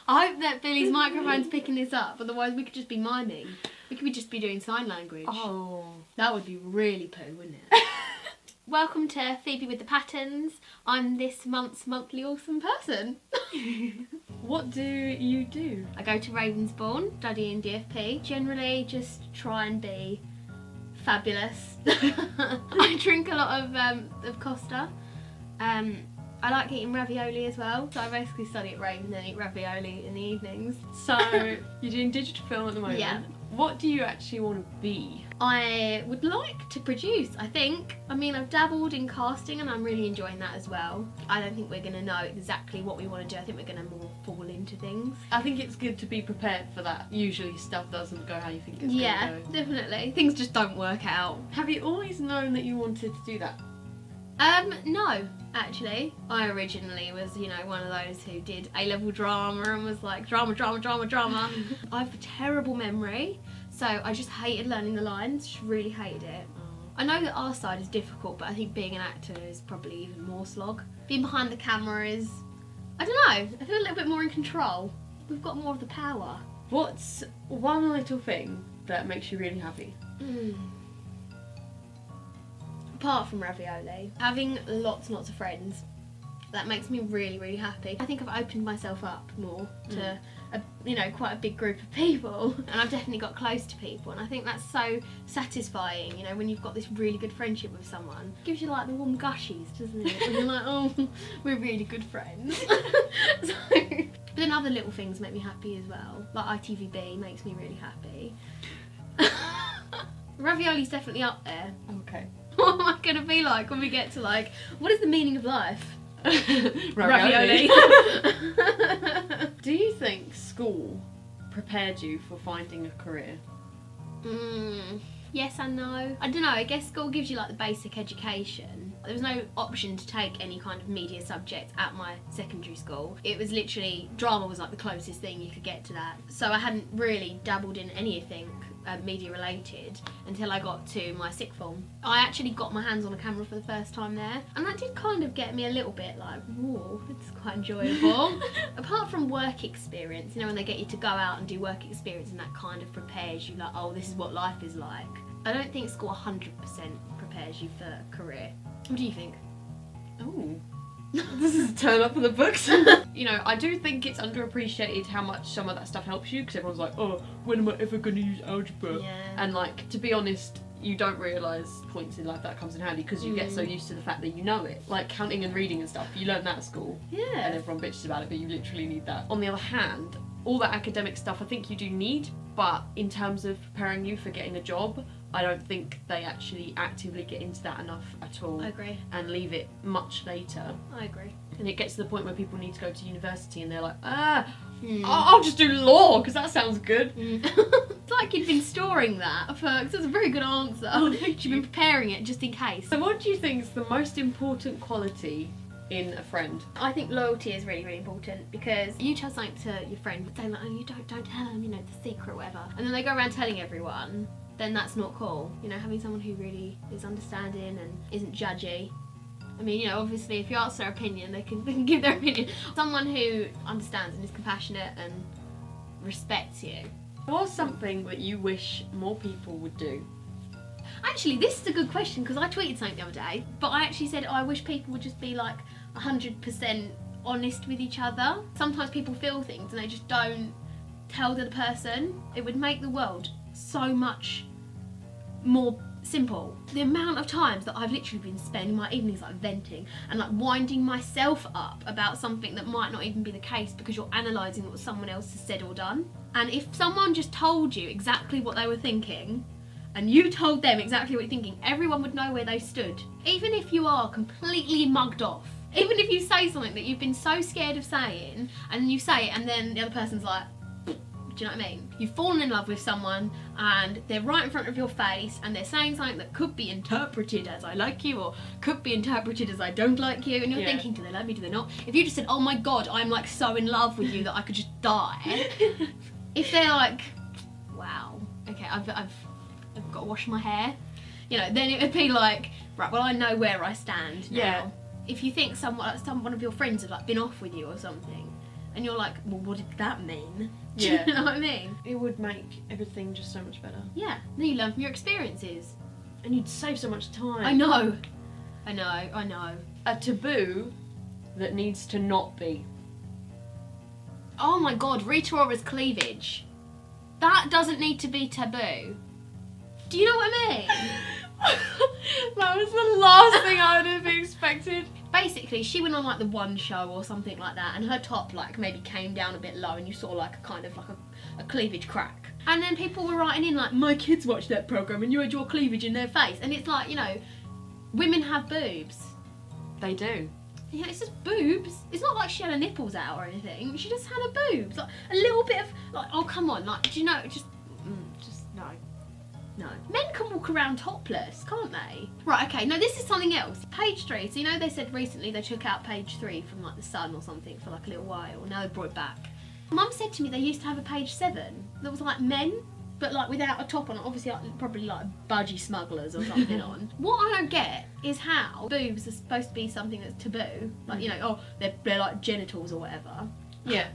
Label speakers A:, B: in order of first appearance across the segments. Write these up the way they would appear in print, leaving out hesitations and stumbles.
A: I hope that Billy's microphone's picking this up, otherwise we could just be miming. We could just be doing sign language.
B: Oh.
A: That would be really poo, wouldn't it? Welcome to Phoebe with the Patterns. I'm this month's monthly awesome person.
B: What do you do?
A: I go to Ravensbourne, studying DFP. Generally just try and be fabulous. I drink a lot of Costa. I like eating ravioli as well. So I basically study at Ravens and eat ravioli in the evenings.
B: So you're doing digital film at the moment.
A: Yeah.
B: What do you actually want to be?
A: I would like to produce, I think. I mean, I've dabbled in casting and I'm really enjoying that as well. I don't think we're going to know exactly what we want to do. I think we're going to more fall into things.
B: I think it's good to be prepared for that. Usually stuff doesn't go how you think it's going to go.
A: Definitely. Things just don't work out.
B: Have you always known that you wanted to do that?
A: No, actually. I originally was, one of those who did A-level drama and was like, drama. I have a terrible memory, so I just hated learning the lines, just really hated it. I know that our side is difficult, but I think being an actor is probably even more slog. Being behind the camera is, I don't know, I feel a little bit more in control. We've got more of the power.
B: What's one little thing that makes you really happy?
A: Apart from ravioli, having lots and lots of friends, that makes me really, really happy. I think I've opened myself up more to quite a big group of people, and I've definitely got close to people, and I think that's so satisfying, when you've got this really good friendship with someone. It gives you like the warm gushies, doesn't it? When you're like, oh, we're really good friends. But then other little things make me happy as well, like ITVB makes me really happy. Ravioli's definitely up there.
B: Okay.
A: What am I going to be like when we get to what is the meaning of life?
B: Ravioli. Do you think school prepared you for finding a career?
A: Yes and no. I don't know, I guess school gives you the basic education. There was no option to take any kind of media subject at my secondary school. It was literally, drama was the closest thing you could get to that. So I hadn't really dabbled in anything media related until I got to my sixth form. I actually got my hands on a camera for the first time there, and that did kind of get me a little bit whoa, it's quite enjoyable. Apart from work experience, when they get you to go out and do work experience and that kind of prepares you oh, this is what life is like. I don't think school 100% prepares you for a career. What do you think?
B: Oh. This is a turn up for the books. I do think it's underappreciated how much some of that stuff helps you, because everyone's like, oh, when am I ever going to use algebra?
A: Yeah.
B: And to be honest, you don't realise points in life that comes in handy because you get so used to the fact that you know it. Like counting and reading and stuff, you learn that at school.
A: Yeah.
B: And everyone bitches about it, but you literally need that. On the other hand, all that academic stuff I think you do need, but in terms of preparing you for getting a job, I don't think they actually actively get into that enough at all.
A: I agree.
B: And leave it much later.
A: I agree.
B: And it gets to the point where people need to go to university and they're like, I'll just do law because that sounds good.
A: It's like you'd been storing that because that's a very good answer.
B: Oh, thank
A: You've been preparing it just in case.
B: So what do you think is the most important quality in a friend?
A: I think loyalty is really, really important, because you tell something to your friend, but they're oh, you don't tell them, the secret or whatever, and then they go around telling everyone, then that's not cool. Having someone who really is understanding and isn't judgy. I mean, obviously if you ask their opinion, they can give their opinion. Someone who understands and is compassionate and respects you.
B: What's something that you wish more people would do?
A: Actually, this is a good question, because I tweeted something the other day, but I actually said, I wish people would just be 100% honest with each other. Sometimes people feel things and they just don't tell the other person. It would make the world so much more simple. The amount of times that I've literally been spending my evenings venting and winding myself up about something that might not even be the case, because you're analysing what someone else has said or done. And if someone just told you exactly what they were thinking, and you told them exactly what you're thinking, everyone would know where they stood. Even if you are completely mugged off, even if you say something that you've been so scared of saying, and then you say it and then the other person's like, do you know what I mean? You've fallen in love with someone and they're right in front of your face and they're saying something that could be interpreted as I like you, or could be interpreted as I don't like you, and you're thinking, do they love me, do they not? If you just said, oh my god, I'm so in love with you that I could just die. If they're wow, okay, I've got to wash my hair, then it would be right, well, I know where I stand now.
B: Yeah.
A: If you think one of your friends have been off with you or something, And you're like, well, what did that mean? Do
B: Yeah.
A: you know what I mean?
B: It would make everything just so much better.
A: Yeah. Then you learn from your experiences.
B: And you'd save so much time.
A: I know. I know.
B: A taboo that needs to not be.
A: Oh my god, Rita Ora's cleavage. That doesn't need to be taboo. Do you know what I mean?
B: That was the last thing I would have expected.
A: Basically, she went on like the One Show or something like that, and her top like maybe came down a bit low, and you saw like a kind of like a cleavage crack. And then people were writing in like, my kids watched that programme and you had your cleavage in their face. And it's like, you know, women have boobs.
B: They do.
A: Yeah, it's just boobs. It's not like she had her nipples out or anything. She just had her boobs. Like a little bit of like, oh come on, like, do you know, just no. No. Men can walk around topless, can't they? Right, okay, no, this is something else. Page 3. So you know they said recently they took out page 3 from like the Sun or something for like a little while. Now they brought it back. Mum said to me they used to have a page 7 that was like men, but like without a top on. Obviously, like, probably like budgie smugglers or something on. What I don't get is how boobs are supposed to be something that's taboo. Like, you know, oh, they're like genitals or whatever.
B: Yeah.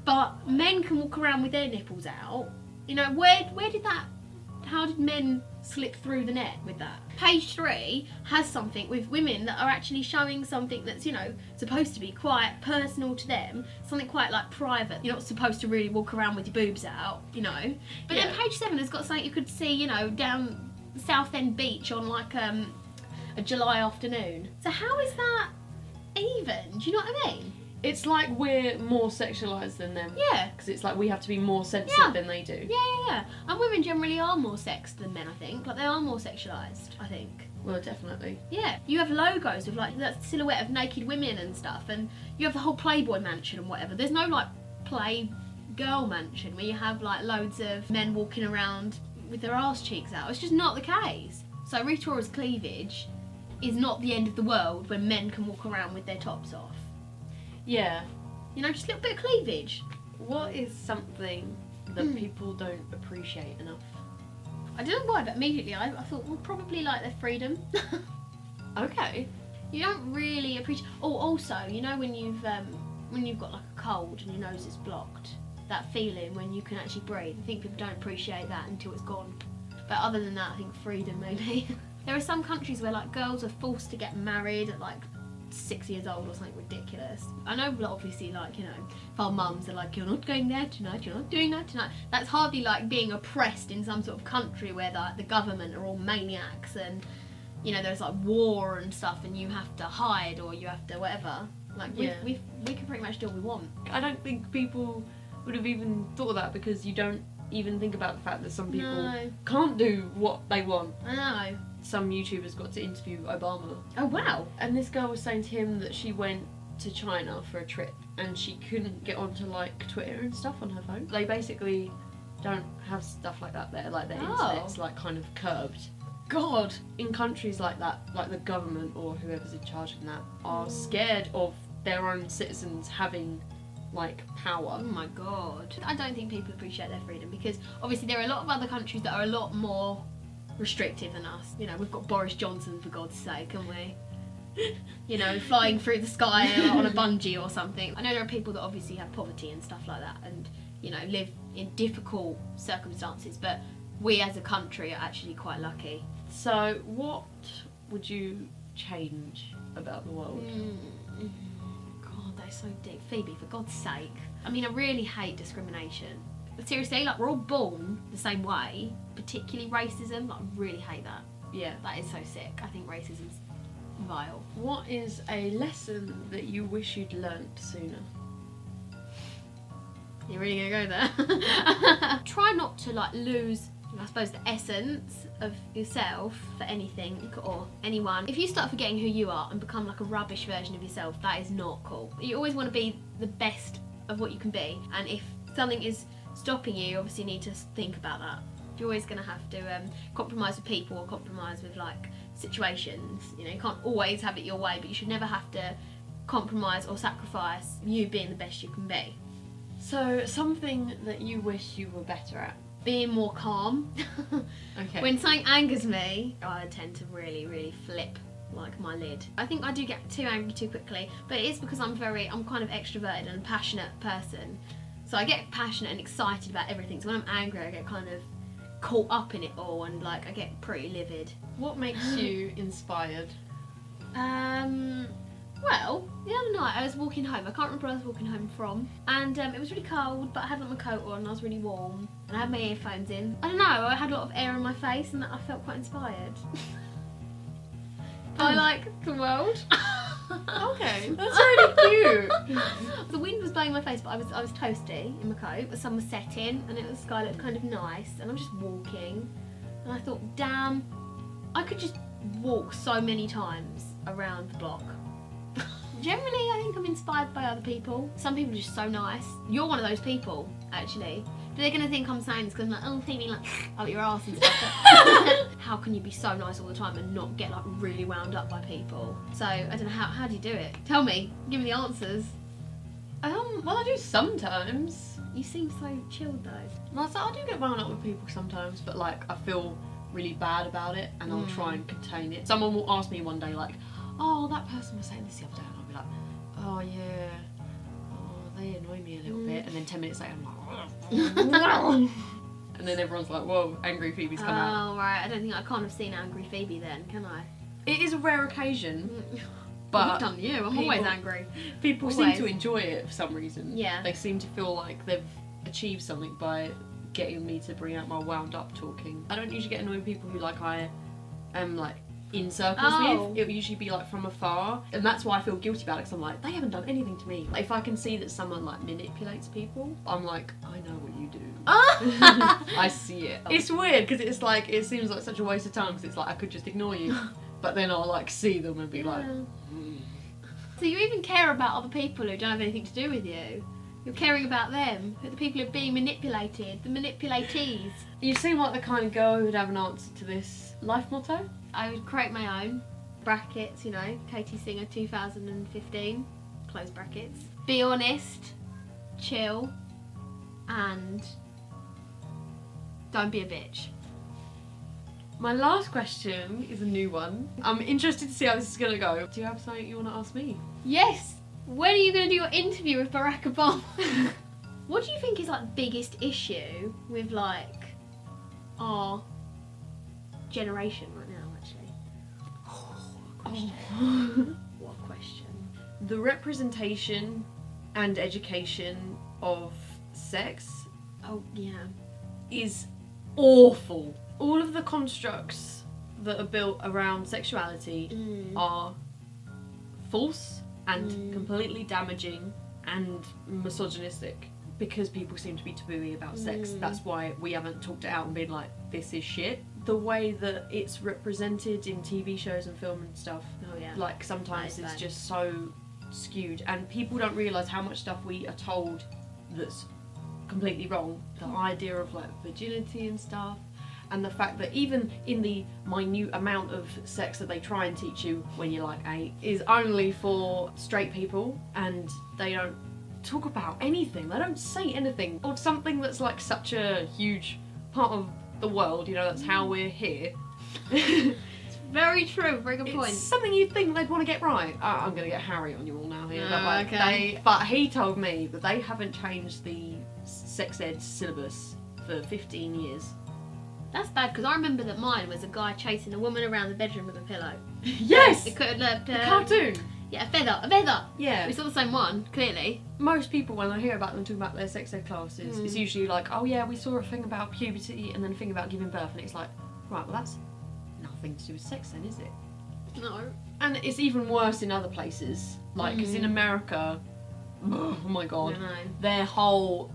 A: But men can walk around with their nipples out. You know, where did that... How did men slip through the net with that? Page 3 has something with women that are actually showing something that's, you know, supposed to be quite personal to them, something quite like private. You're not supposed to really walk around with your boobs out, you know. But then page 7 has got something you could see, you know, down Southend Beach on like a July afternoon. So how is that even? Do you know what I mean?
B: It's like we're more sexualised than them.
A: Yeah.
B: Because it's like we have to be more sensitive than they do.
A: Yeah. And women generally are more sexed than men, I think. Like, they are more sexualised, I think.
B: Well, definitely.
A: Yeah. You have logos with, like, that silhouette of naked women and stuff, and you have the whole Playboy mansion and whatever. There's no, like, Playgirl mansion where you have, like, loads of men walking around with their arse cheeks out. It's just not the case. So Rita Ora's cleavage is not the end of the world when men can walk around with their tops off.
B: Yeah.
A: You know, just a little bit of cleavage.
B: What is something that people don't appreciate enough?
A: I don't know why, but immediately I thought, well, probably like their freedom.
B: Okay.
A: You don't really appreciate... Oh, also, you know when you've got like a cold and your nose is blocked, that feeling when you can actually breathe. I think people don't appreciate that until it's gone. But other than that, I think freedom maybe. There are some countries where like girls are forced to get married at like 6 years old or something ridiculous. I know, obviously, like, you know, if our mums are like, you're not going there tonight, you're not doing that tonight, that's hardly like being oppressed in some sort of country where the government are all maniacs and, you know, there's like war and stuff and you have to hide or you have to whatever. Like, we can pretty much do what we want.
B: I don't think people would have even thought of that because you don't even think about the fact that some people can't do what they want.
A: I know.
B: Some YouTubers got to interview Obama.
A: Oh, wow.
B: And this girl was saying to him that she went to China for a trip and she couldn't get onto like Twitter and stuff on her phone. They basically don't have stuff like that there, like their internet's like kind of curbed.
A: God.
B: In countries like that, like the government or whoever's in charge of that are scared of their own citizens having like power.
A: Oh my god. I don't think people appreciate their freedom because obviously there are a lot of other countries that are a lot more restrictive than us. You know, we've got Boris Johnson, for God's sake, haven't we? You know, flying through the sky on a bungee or something. I know there are people that obviously have poverty and stuff like that and, you know, live in difficult circumstances, but we as a country are actually quite lucky.
B: So what would you change about the world?
A: God, that's so deep. Phoebe, for God's sake. I mean, I really hate discrimination. Seriously, like, we're all born the same way, particularly racism. Like, I really hate that.
B: Yeah.
A: That is so sick. I think racism's vile.
B: What is a lesson that you wish you'd learnt sooner?
A: You're really gonna go there? Try not to, like, lose, I suppose, the essence of yourself for anything or anyone. If you start forgetting who you are and become like a rubbish version of yourself, that is not cool. You always want to be the best of what you can be, and if something is stopping you, you obviously need to think about that. You're always going to have to compromise with people or compromise with like situations. You know, you can't always have it your way, but you should never have to compromise or sacrifice you being the best you can be.
B: So something that you wish you were better at?
A: Being more calm.
B: Okay.
A: When something angers me, I tend to really, really flip like my lid. I think I do get too angry too quickly, but it is because I'm kind of extroverted and a passionate person. So I get passionate and excited about everything. So when I'm angry, I get kind of caught up in it all, and like I get pretty livid.
B: What makes you inspired?
A: Well, the other night I was walking home. I can't remember where I was walking home from, and it was really cold, but I had like my coat on and I was really warm, and I had my earphones in. I don't know, I had a lot of air in my face and I felt quite inspired by like the world.
B: Okay, that's really cute.
A: The wind was blowing in my face, but I was toasty in my coat. The sun was setting, and the sky looked kind of nice. And I was just walking, and I thought, damn, I could just walk so many times around the block. Generally, I think I'm inspired by other people. Some people are just so nice. You're one of those people, actually. But they're gonna think I'm saying this because I'm like, oh, Phoebe, like, up your arse and stuff. How can you be so nice all the time and not get like really wound up by people? So I don't know how do you do it? Tell me, give me the answers.
B: Well, I do sometimes.
A: You seem so chilled though.
B: Well, so I do get wound up with people sometimes, but like I feel really bad about it, and I'll try and contain it. Someone will ask me one day like, oh, that person was saying this the other day, and I'll be like, oh yeah, oh, they annoy me a little bit, and then 10 minutes later I'm like, and then everyone's like, whoa, angry Phoebe's come out.
A: Oh right, I can't have seen angry Phoebe then, can I?
B: It is a rare occasion,
A: Well,
B: but
A: I've done you. I'm always angry.
B: People
A: Always.
B: seem to enjoy it for some reason.
A: Yeah.
B: They seem to feel like they've achieved something by getting me to bring out my wound up talking. I don't usually get annoyed with people who like I am like in circles with. It will usually be like from afar, and that's why I feel guilty about it, because I'm like, they haven't done anything to me. If I can see that someone like manipulates people, I'm like, I know what you do. I see it. It's weird because it's like, it seems like such a waste of time, because it's like I could just ignore you, but then I'll like see them and be like,
A: So you even care about other people who don't have anything to do with you. You're caring about them, the people who are being manipulated, the manipulatees.
B: You seem like the kind of girl who'd have an answer to this life motto.
A: I would create my own brackets, you know, Katie Singer 2015, close brackets. Be honest, chill, and don't be a bitch.
B: My last question is a new one. I'm interested to see how this is going to go. Do you have something you want to ask me?
A: Yes! When are you going to do your interview with Barack Obama? What do you think is like the biggest issue with like our generation right now, actually? What a question.
B: The representation and education of sex
A: Oh, yeah.
B: is awful. All of the constructs that are built around sexuality are false and completely damaging and misogynistic, because people seem to be taboo about sex. That's why we haven't talked it out and been like, this is shit. The way that it's represented in TV shows and film and stuff,
A: Oh, yeah.
B: like sometimes
A: That is
B: it's
A: bad.
B: just so skewed, and people don't realise how much stuff we are told that's completely wrong. The idea of like virginity and stuff, and the fact that even in the minute amount of sex that they try and teach you when you're like 8 is only for straight people, and they don't talk about anything, they don't say anything of something that's like such a huge part of the world, you know, that's how we're here.
A: Very true, very good
B: It's
A: point.
B: something you'd think they'd want to get right. I'm going to get Harry on you all now here. But, like,
A: Okay.
B: but he told me that they haven't changed the sex ed syllabus for 15 years.
A: That's bad, because I remember that mine was a guy chasing a woman around the bedroom with a pillow.
B: Yes!
A: It could have looked...
B: The cartoon!
A: Yeah, a feather.
B: Yeah.
A: We saw the same one, clearly.
B: Most people, when I hear about them talking about their sex ed classes, it's usually like, oh yeah, we saw a thing about puberty and then a thing about giving birth, and it's like, right, well that's nothing to do with sex then, is it?
A: No.
B: And it's even worse in other places, like, because in America, oh my god,
A: I know.
B: their whole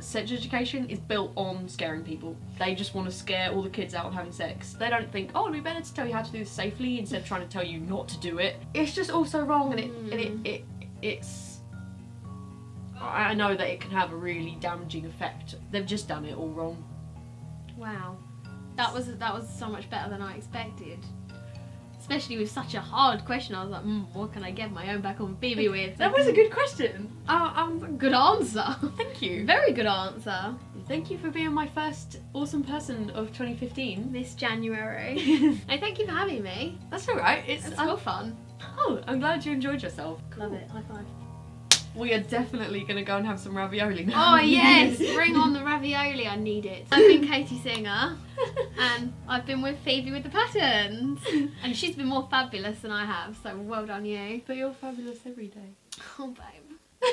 B: sex education is built on scaring people. They just want to scare all the kids out of having sex. They don't think, oh, it'd be better to tell you how to do this safely instead of trying to tell you not to do it. It's just all so wrong, and it's. I know that it can have a really damaging effect. They've just done it all wrong.
A: Wow. That was so much better than I expected. Especially with such a hard question, I was like, what can I get my own back on BB with?
B: That was a good question.
A: Good answer.
B: Thank you.
A: Very good answer.
B: Thank you for being my first awesome person of 2015.
A: Mss January. Hey, thank you for having me.
B: That's alright.
A: It's so fun.
B: Oh, I'm glad you enjoyed yourself.
A: Love it. High five.
B: We are definitely going to go and have some ravioli now.
A: Oh yes, bring on the ravioli, I need it. I've been Katie Singer and I've been with Phoebe with the patterns. And she's been more fabulous than I have, so well done you.
B: But you're fabulous every day.
A: Oh babe.